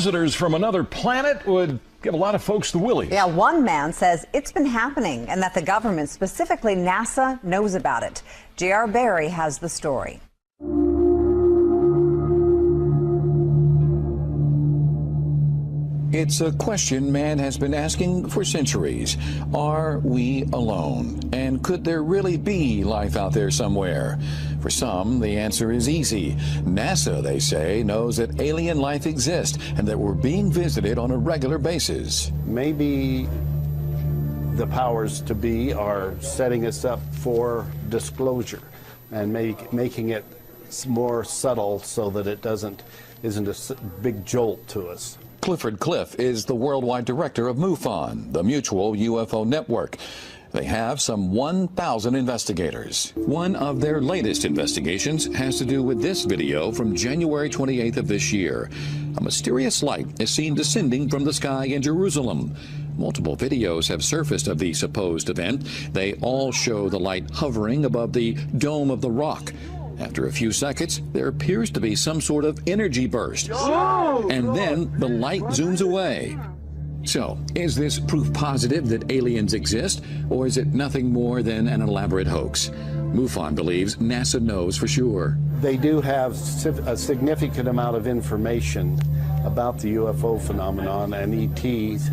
visitors from another planet would give a lot of folks the willies. Yeah, one man says it's been happening and that the government, specifically NASA, knows about it. J.R. Barry has the story. It's a question man has been asking for centuries. Are we alone? And could there really be life out there somewhere? For some, the answer is easy. NASA, they say, knows that alien life exists and that we're being visited on a regular basis. Maybe the powers to be are setting us up for disclosure and making it more subtle so that it isn't a big jolt to us. Clifford Cliff is the worldwide director of MUFON, the Mutual UFO Network. They have some 1,000 investigators. One of their latest investigations has to do with this video from January 28th of this year. A mysterious light is seen descending from the sky in Jerusalem. Multiple videos have surfaced of the supposed event. They all show the light hovering above the Dome of the Rock. After a few seconds, there appears to be some sort of energy burst. And then the light zooms away. So, is this proof positive that aliens exist, or is it nothing more than an elaborate hoax? MUFON believes NASA knows for sure. They do have a significant amount of information about the UFO phenomenon and ETs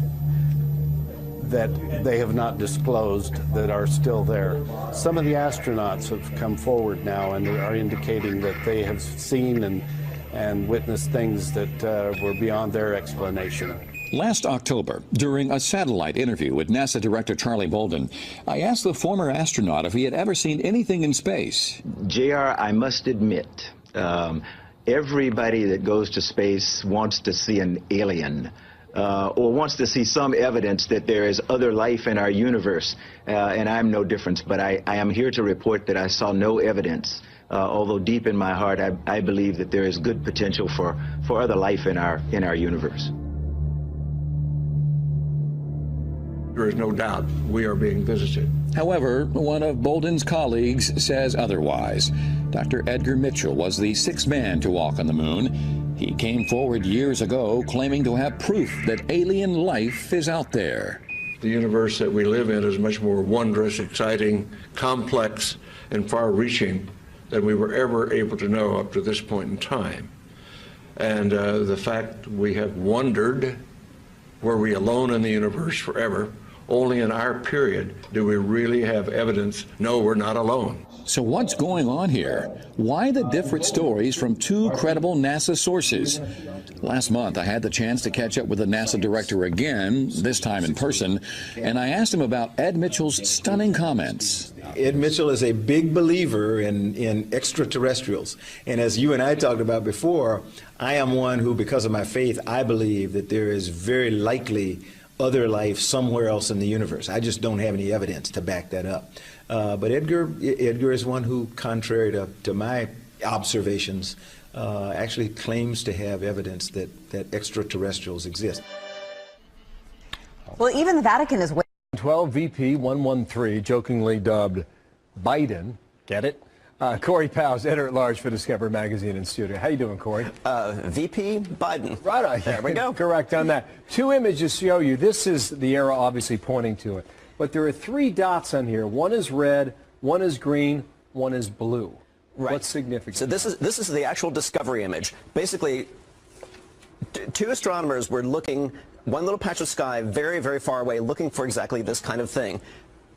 that they have not disclosed that are still there. Some of the astronauts have come forward now and are indicating that they have seen and witnessed things that were beyond their explanation. Last October, during a satellite interview with NASA Director Charlie Bolden, I asked the former astronaut if he had ever seen anything in space. JR, I must admit, everybody that goes to space wants to see an alien. Or wants to see some evidence that there is other life in our universe, and I'm no different. But I am here to report that I saw no evidence, although deep in my heart I believe that there is good potential for other life in our universe. There is no doubt we are being visited. However, one of Bolden's colleagues says otherwise. Dr. Edgar Mitchell was the sixth man to walk on the moon. He came forward years ago claiming to have proof that alien life is out there. The universe that we live in is much more wondrous, exciting, complex, and far-reaching than we were ever able to know up to this point in time. And the fact we have wondered, were we alone in the universe forever? Only in our period do we really have evidence, no, we're not alone. So what's going on here? Why the different stories from two credible NASA sources? Last month, I had the chance to catch up with the NASA director again, this time in person, and I asked him about Ed Mitchell's stunning comments. Ed Mitchell is a big believer in extraterrestrials. And as you and I talked about before, I am one who, because of my faith, I believe that there is very likely other life somewhere else in the universe. I just don't have any evidence to back that up. But Edgar is one who, contrary to my observations, actually claims to have evidence that extraterrestrials exist. Well, even the Vatican is 12 VP 113, jokingly dubbed Biden. Get it? Corey Powell's editor-at-large for Discover Magazine in studio. How you doing, Corey? VP Biden. Right on. There we go. Correct on that. Two images show you. This is the arrow obviously pointing to it. But there are three dots on here. One is red, one is green, one is blue. Right. What's significant? So this is the actual discovery image. Basically, two astronomers were looking one little patch of sky very, very far away, looking for exactly this kind of thing.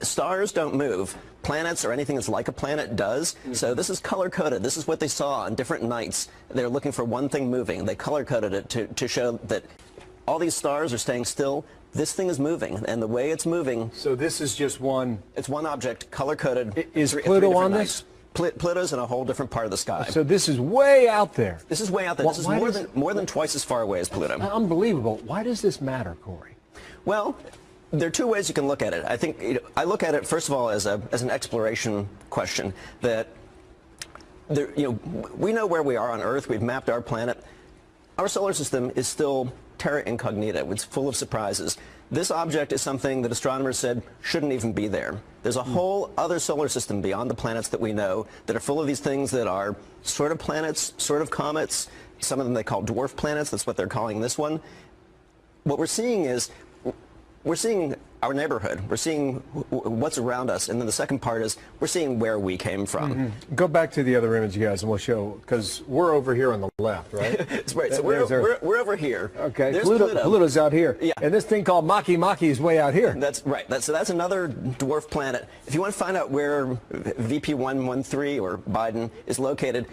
Stars don't move. Planets or anything that's like a planet does. So this is color-coded. This is what they saw on different nights. They're looking for one thing moving. They color-coded it to show that all these stars are staying still. This thing is moving, and the way it's moving... So this is just one... It's one object, color-coded. Is Pluto on this? Pluto's in a whole different part of the sky. So this is way out there. This is way out there. This is more than twice as far away as Pluto. Unbelievable. Why does this matter, Corey? Well, there are two ways you can look at it. I think I look at it first of all as an exploration question. That we know where we are on Earth. We've mapped our planet. Our solar system is still terra incognita. It's full of surprises. This object is something that astronomers said shouldn't even be there. There's a whole other solar system beyond the planets that we know that are full of these things that are sort of planets, sort of comets, some of them they call dwarf planets. That's what they're calling this one. What we're seeing is, we're seeing our neighborhood. We're seeing what's around us. And then the second part is we're seeing where we came from. Go back to the other image, you guys, and we'll show, because we're over here on the left, right? That's right. So we're over here. Okay. There's Pluto's out here. Yeah. And this thing called Maki is way out here. That's right. So that's another dwarf planet. If you want to find out where VP 113 or Biden is located,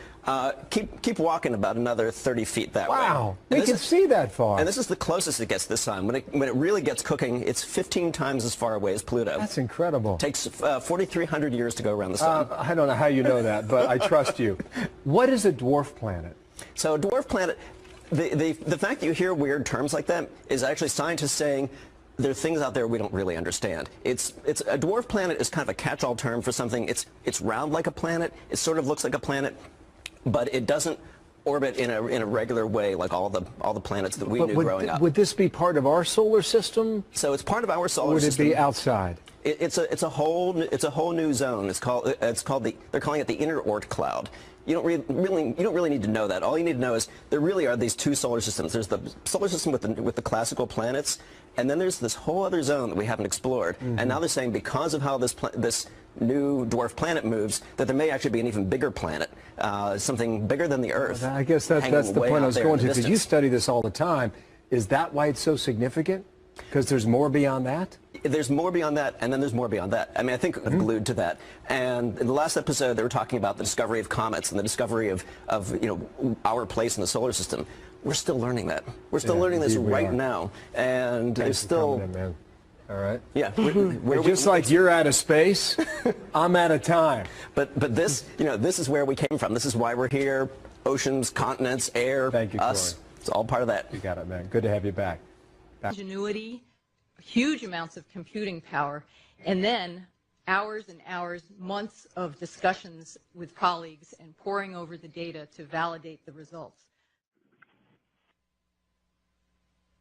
keep walking about another 30 feet that way. Wow. We can see that far. And this is the closest it gets this time. When it really gets cooking, it's 15 times as far away as Pluto. That's incredible. It takes 4,300 years to go around the sun. I don't know how you know that, but I trust you. What is a dwarf planet? So a dwarf planet, the fact that you hear weird terms like that is actually scientists saying there are things out there we don't really understand. It's a dwarf planet is kind of a catch-all term for something. It's round like a planet. It sort of looks like a planet, but it doesn't orbit in a regular way like all the planets that we knew growing up. Would this be part of our solar system? So it's part of our solar system. Would it be outside? It's a whole new zone. They're calling it the inner Oort cloud. You don't really need to know that. All you need to know is there really are these two solar systems. There's the solar system with the classical planets, and then there's this whole other zone that we haven't explored. And now they're saying because of how this new dwarf planet moves, that there may actually be an even bigger planet, something bigger than the Earth. I guess that's the point I was going to, because you study this all the time. Is that why it's so significant? Because there's more beyond that? There's more beyond that, and then there's more beyond that. I mean, I think I'm glued to that. And in the last episode, they were talking about the discovery of comets and the discovery of our place in the solar system. We're still learning that. We're still learning this right now, and there's still. Man. All right. Yeah. Just like you're out of space, I'm out of time. But this, this is where we came from. This is why we're here. Oceans, continents, air, Thank you, us. Corey. It's all part of that. You got it, man. Good to have you back. Ingenuity, huge amounts of computing power, and then hours and hours, months of discussions with colleagues and poring over the data to validate the results.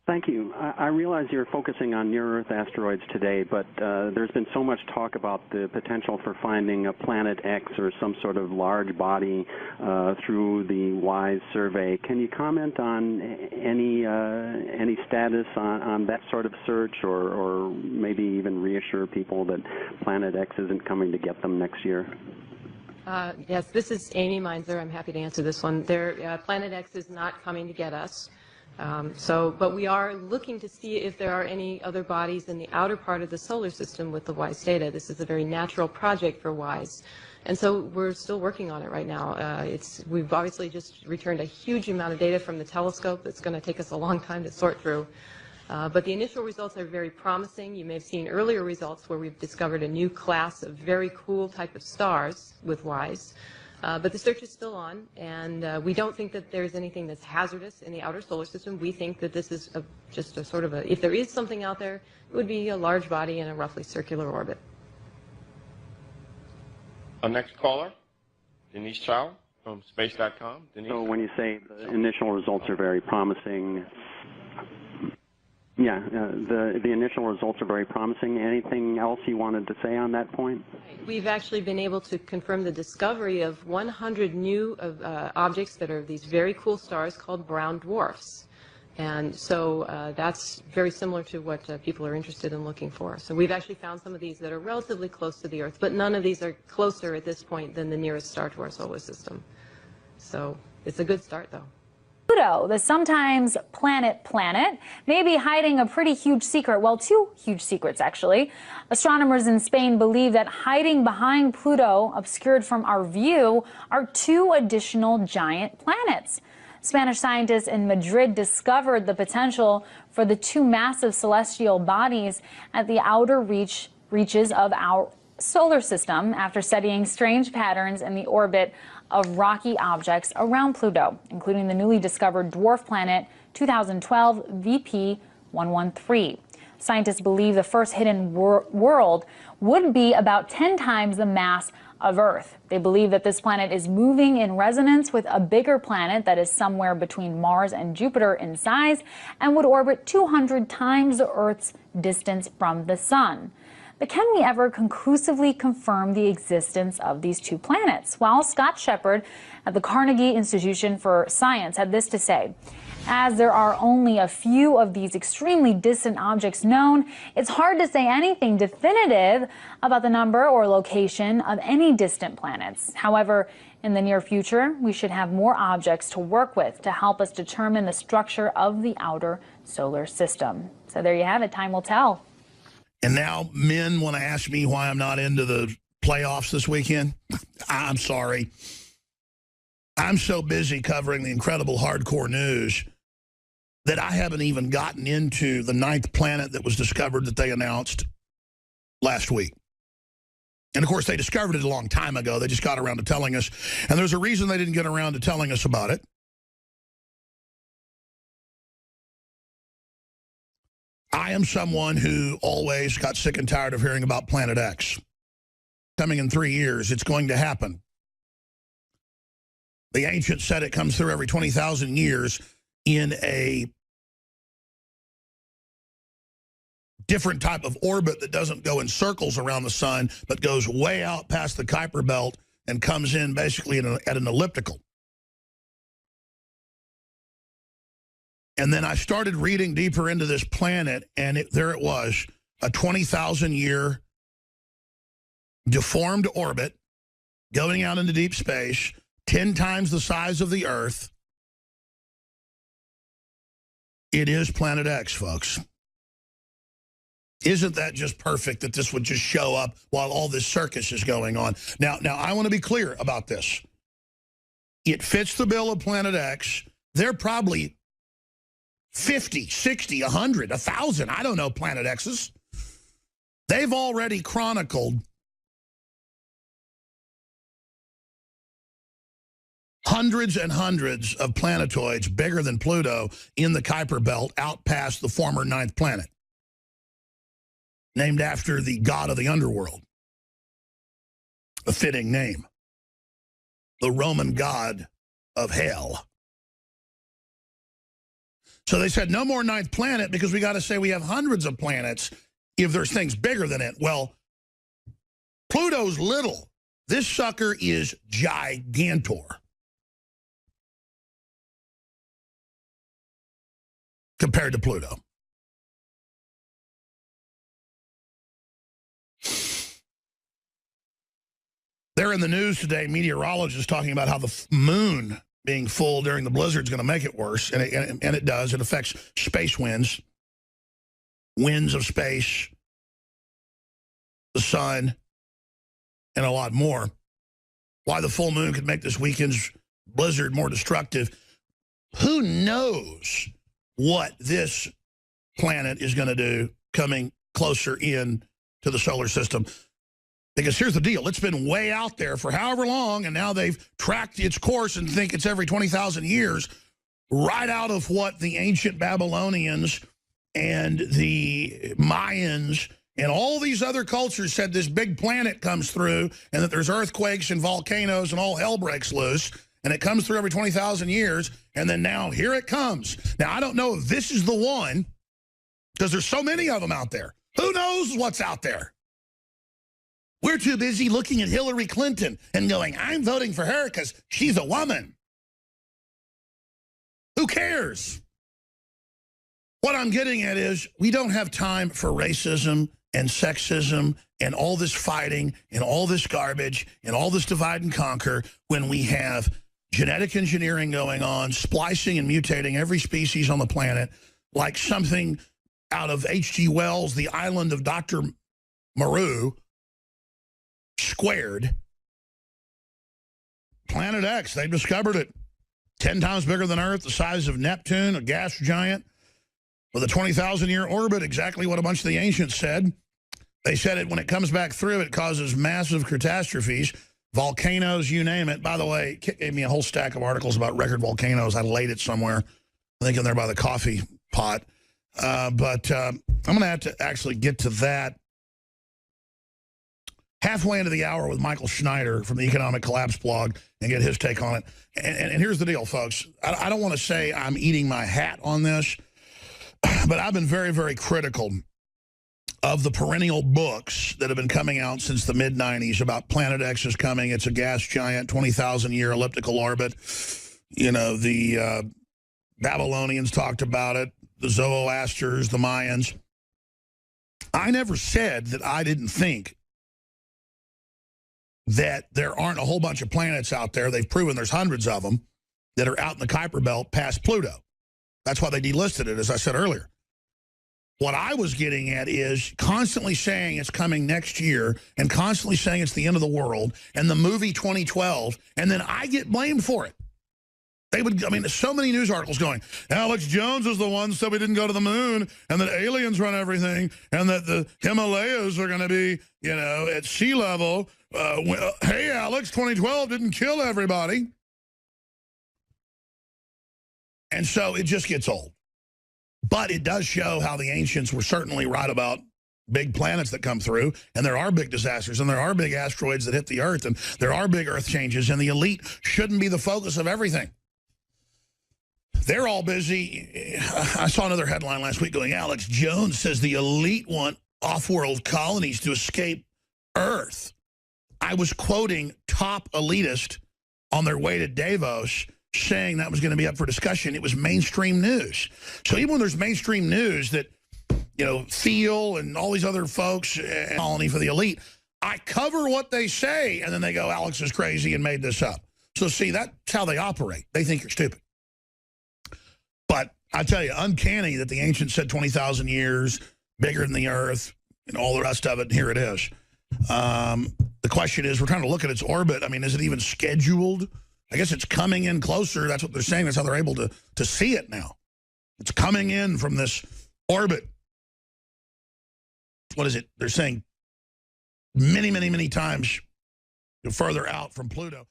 Thank you. I realize you're focusing on near-Earth asteroids today, but there's been so much talk about the potential for finding a Planet X or some sort of large body through the WISE survey. Can you comment on any status on that sort of search, or maybe even reassure people that Planet X isn't coming to get them next year? Yes, this is Amy Meinzer. I'm happy to answer this one. Planet X is not coming to get us. But we are looking to see if there are any other bodies in the outer part of the solar system with the WISE data. This is a very natural project for WISE. And so we're still working on it right now. We've obviously just returned a huge amount of data from the telescope. It's going to take us a long time to sort through. But the initial results are very promising. You may have seen earlier results where we've discovered a new class of very cool type of stars with WISE. But the search is still on, and we don't think that there's anything that's hazardous in the outer solar system. We think that this is just a sort of if there is something out there, it would be a large body in a roughly circular orbit. Our next caller, Denise Chow from space.com. Denise. So when you say the initial results are very promising, yeah, the initial results are very promising. Anything else you wanted to say on that point? We've actually been able to confirm the discovery of 100 new objects that are these very cool stars called brown dwarfs. And so that's very similar to what people are interested in looking for. So we've actually found some of these that are relatively close to the Earth, but none of these are closer at this point than the nearest star to our solar system. So it's a good start, though. Pluto, the sometimes planet, may be hiding a pretty huge secret. Well, two huge secrets, actually. Astronomers in Spain believe that hiding behind Pluto, obscured from our view, are two additional giant planets. Spanish scientists in Madrid discovered the potential for the two massive celestial bodies at the outer reaches of our solar system after studying strange patterns in the orbit of rocky objects around Pluto, including the newly discovered dwarf planet 2012 VP 113. Scientists believe the first hidden world would be about 10 times the mass of Earth. They believe that this planet is moving in resonance with a bigger planet that is somewhere between Mars and Jupiter in size and would orbit 200 times the Earth's distance from the Sun. But can we ever conclusively confirm the existence of these two planets? Well, Scott Shepard at the Carnegie Institution for Science had this to say. As there are only a few of these extremely distant objects known, it's hard to say anything definitive about the number or location of any distant planets. However, in the near future, we should have more objects to work with to help us determine the structure of the outer solar system. So there you have it. Time will tell. And now men want to ask me why I'm not into the playoffs this weekend. I'm sorry. I'm so busy covering the incredible hardcore news that I haven't even gotten into the 9th planet that was discovered that they announced last week. And, of course, they discovered it a long time ago. They just got around to telling us. And there's a reason they didn't get around to telling us about it. I am someone who always got sick and tired of hearing about Planet X. Coming in 3 years, it's going to happen. The ancients said it comes through every 20,000 years in a different type of orbit that doesn't go in circles around the sun, but goes way out past the Kuiper Belt and comes in basically at an elliptical. And then I started reading deeper into this planet, and there it was, a 20,000-year deformed orbit going out into deep space, 10 times the size of the Earth. It is Planet X, folks. Isn't that just perfect that this would just show up while all this circus is going on? Now I want to be clear about this. It fits the bill of Planet X. They're probably 50, 60, 100, 1,000, I don't know, Planet X's. They've already chronicled hundreds and hundreds of planetoids bigger than Pluto in the Kuiper Belt out past the former 9th planet, named after the god of the underworld. A fitting name. The Roman god of hell. So they said no more 9th planet because we got to say we have hundreds of planets if there's things bigger than it. Well, Pluto's little. This sucker is gigantor. Compared to Pluto. They're in the news today, meteorologists talking about how the moon being full during the blizzard is going to make it worse, and it does. It affects space winds, winds of space, the sun, and a lot more. Why the full moon could make this weekend's blizzard more destructive. Who knows what this planet is going to do coming closer in to the solar system? Because here's the deal. It's been way out there for however long, and now they've tracked its course and think it's every 20,000 years, right out of what the ancient Babylonians and the Mayans and all these other cultures said this big planet comes through and that there's earthquakes and volcanoes and all hell breaks loose, and it comes through every 20,000 years, and then now here it comes. Now, I don't know if this is the one, because there's so many of them out there. Who knows what's out there? We're too busy looking at Hillary Clinton and going, I'm voting for her because she's a woman. Who cares? What I'm getting at is we don't have time for racism and sexism and all this fighting and all this garbage and all this divide and conquer when we have genetic engineering going on, splicing and mutating every species on the planet like something out of H.G. Wells' The Island of Dr. Moreau, squared. Planet X, they've discovered it. 10 times bigger than Earth, the size of Neptune, a gas giant, with a 20,000-year orbit, exactly what a bunch of the ancients said. They said it when it comes back through, it causes massive catastrophes, volcanoes, you name it. By the way, Kit gave me a whole stack of articles about record volcanoes. I laid it somewhere, I think in there by the coffee pot. But I'm going to have to actually get to that halfway into the hour with Michael Schneider from the Economic Collapse blog and get his take on it. And here's the deal, folks. I don't want to say I'm eating my hat on this, but I've been very, very critical of the perennial books that have been coming out since the mid-90s about Planet X is coming. It's a gas giant, 20,000-year elliptical orbit. You know, the Babylonians talked about it, the Zoroasters, the Mayans. I never said that I didn't think that there aren't a whole bunch of planets out there. They've proven there's hundreds of them that are out in the Kuiper Belt past Pluto. That's why they delisted it, as I said earlier. What I was getting at is constantly saying it's coming next year and constantly saying it's the end of the world and the movie 2012, and then I get blamed for it. They would, I mean, so many news articles going, Alex Jones is the one who said we didn't go to the moon and that aliens run everything and that the Himalayas are going to be, you know, at sea level. Hey, Alex, 2012 didn't kill everybody. And so it just gets old. But it does show how the ancients were certainly right about big planets that come through, and there are big disasters, and there are big asteroids that hit the Earth, and there are big Earth changes, and the elite shouldn't be the focus of everything. They're all busy. I saw another headline last week going, Alex Jones says the elite want off-world colonies to escape Earth. I was quoting top elitist on their way to Davos saying that was going to be up for discussion. It was mainstream news. So even when there's mainstream news that, you know, Thiel and all these other folks, colony for the elite, I cover what they say, and then they go, Alex is crazy and made this up. So see, that's how they operate. They think you're stupid. But I tell you, uncanny that the ancients said 20,000 years, bigger than the Earth, and all the rest of it, and here it is. The question is, we're trying to look at its orbit. I mean, is it even scheduled? I guess it's coming in closer. That's what they're saying. That's how they're able to see it now. It's coming in from this orbit. What is it? They're saying many, many, many times further out from Pluto.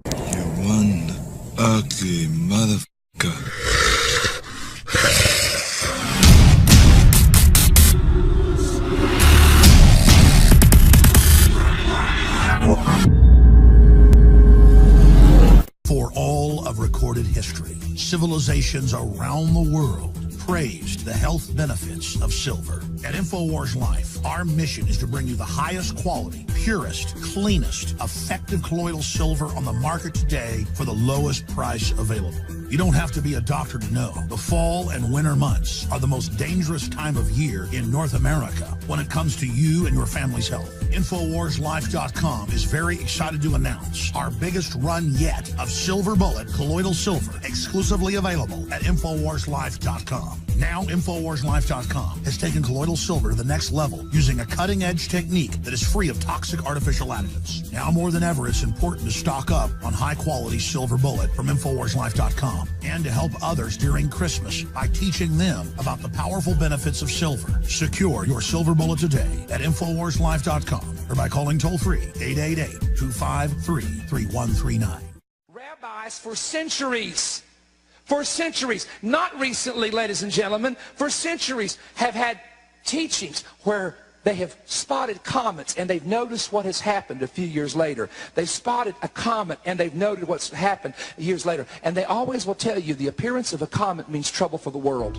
You one ugly motherfucker. For all of recorded history, civilizations around the world praised the health benefits of silver. At InfoWars Life, our mission is to bring you the highest quality, purest, cleanest, effective colloidal silver on the market today for the lowest price available. You don't have to be a doctor to know. The fall and winter months are the most dangerous time of year in North America when it comes to you and your family's health. InfoWarsLife.com is very excited to announce our biggest run yet of Silver Bullet colloidal silver, exclusively available at InfoWarsLife.com. Now, InfoWarsLife.com has taken colloidal silver to the next level using a cutting-edge technique that is free of toxic artificial additives. Now more than ever, it's important to stock up on high-quality silver bullet from InfoWarsLife.com and to help others during Christmas by teaching them about the powerful benefits of silver. Secure your silver bullet today at InfoWarsLife.com or by calling toll-free 888-253-3139. Rabbis for centuries, not recently, ladies and gentlemen, for centuries have had teachings where they have spotted comets and they've noticed what has happened a few years later. They've spotted a comet and they've noted what's happened years later. And they always will tell you the appearance of a comet means trouble for the world.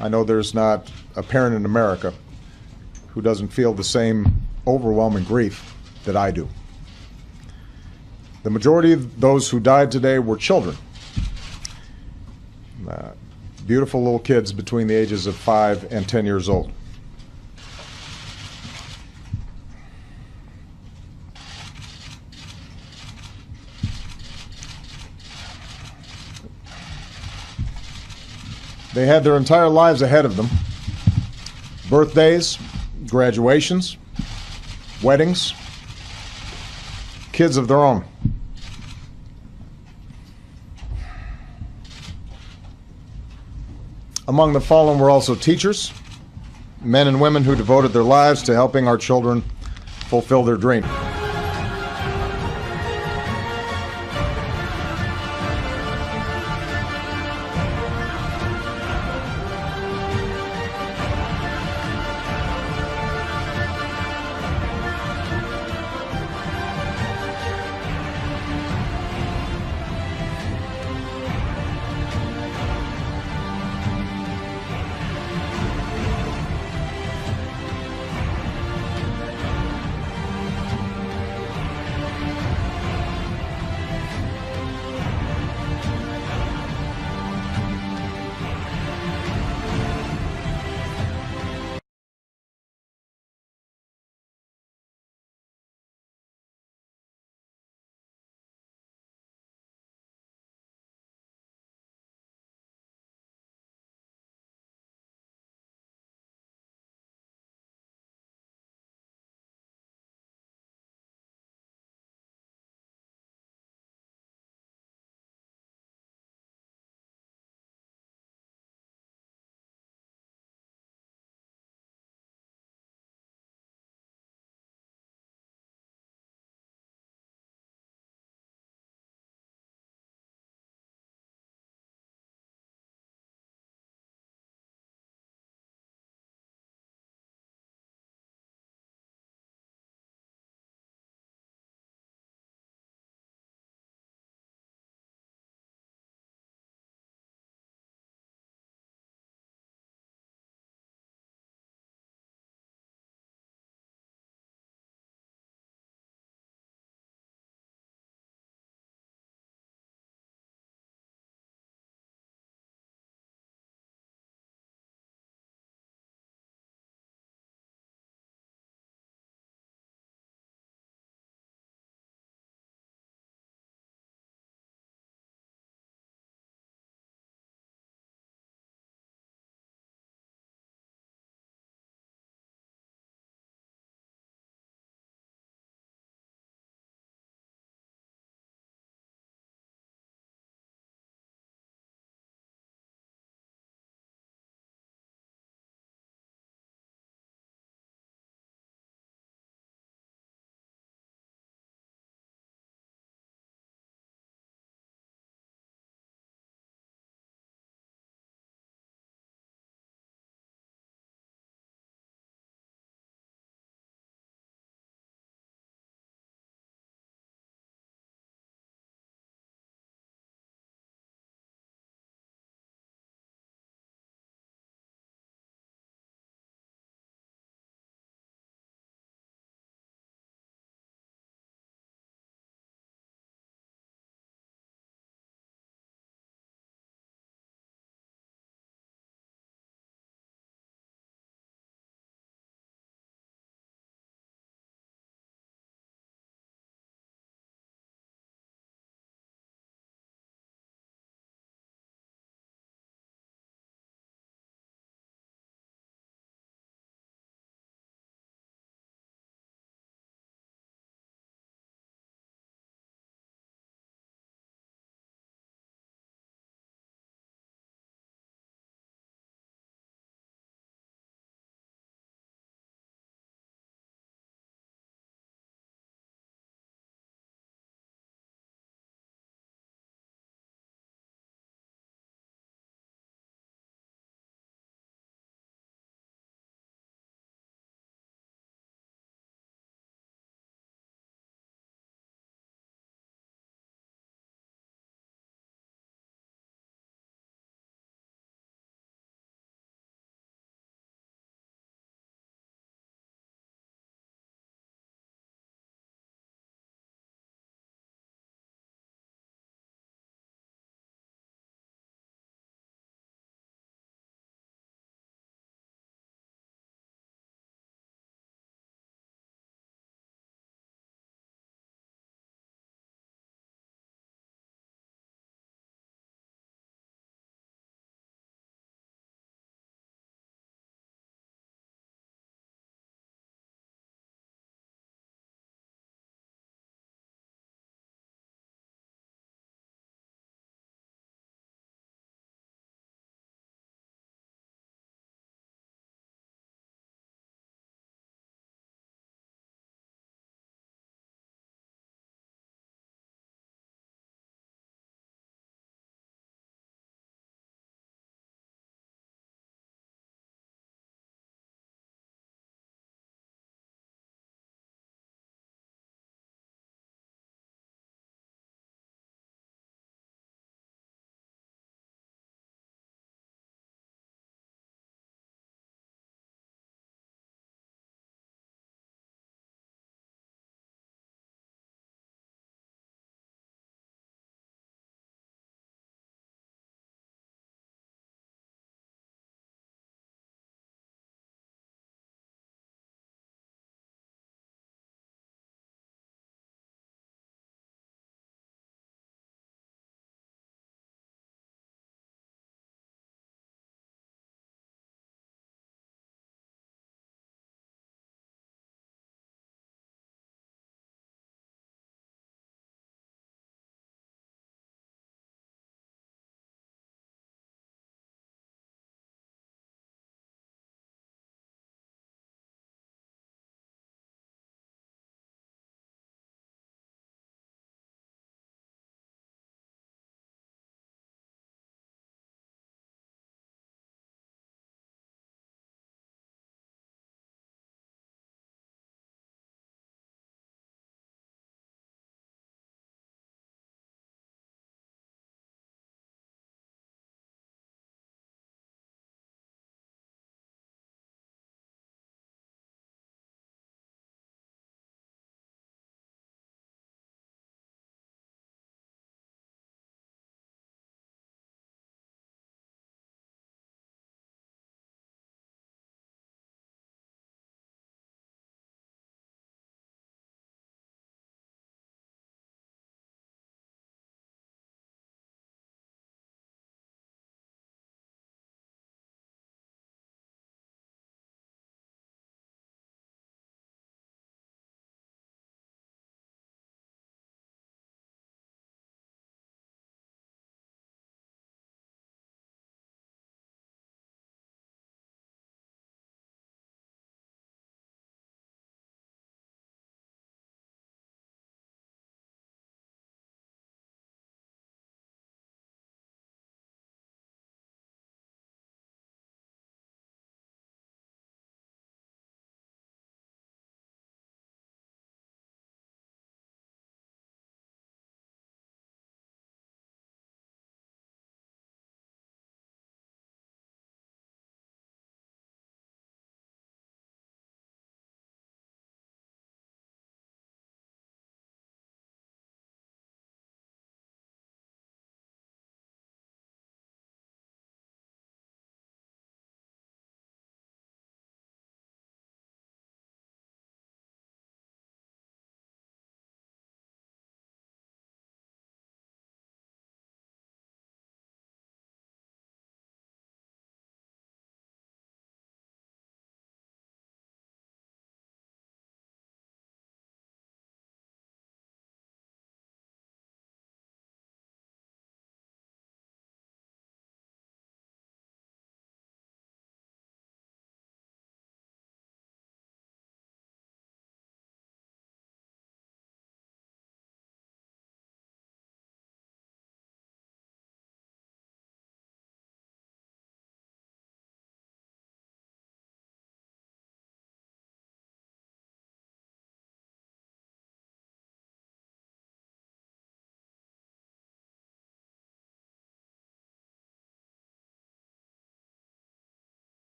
I know there's not a parent in America who doesn't feel the same overwhelming grief that I do. The majority of those who died today were children. Beautiful little kids between the ages of 5 and 10 years old. They had their entire lives ahead of them. Birthdays, graduations, weddings, kids of their own. Among the fallen were also teachers, men and women who devoted their lives to helping our children fulfill their dream.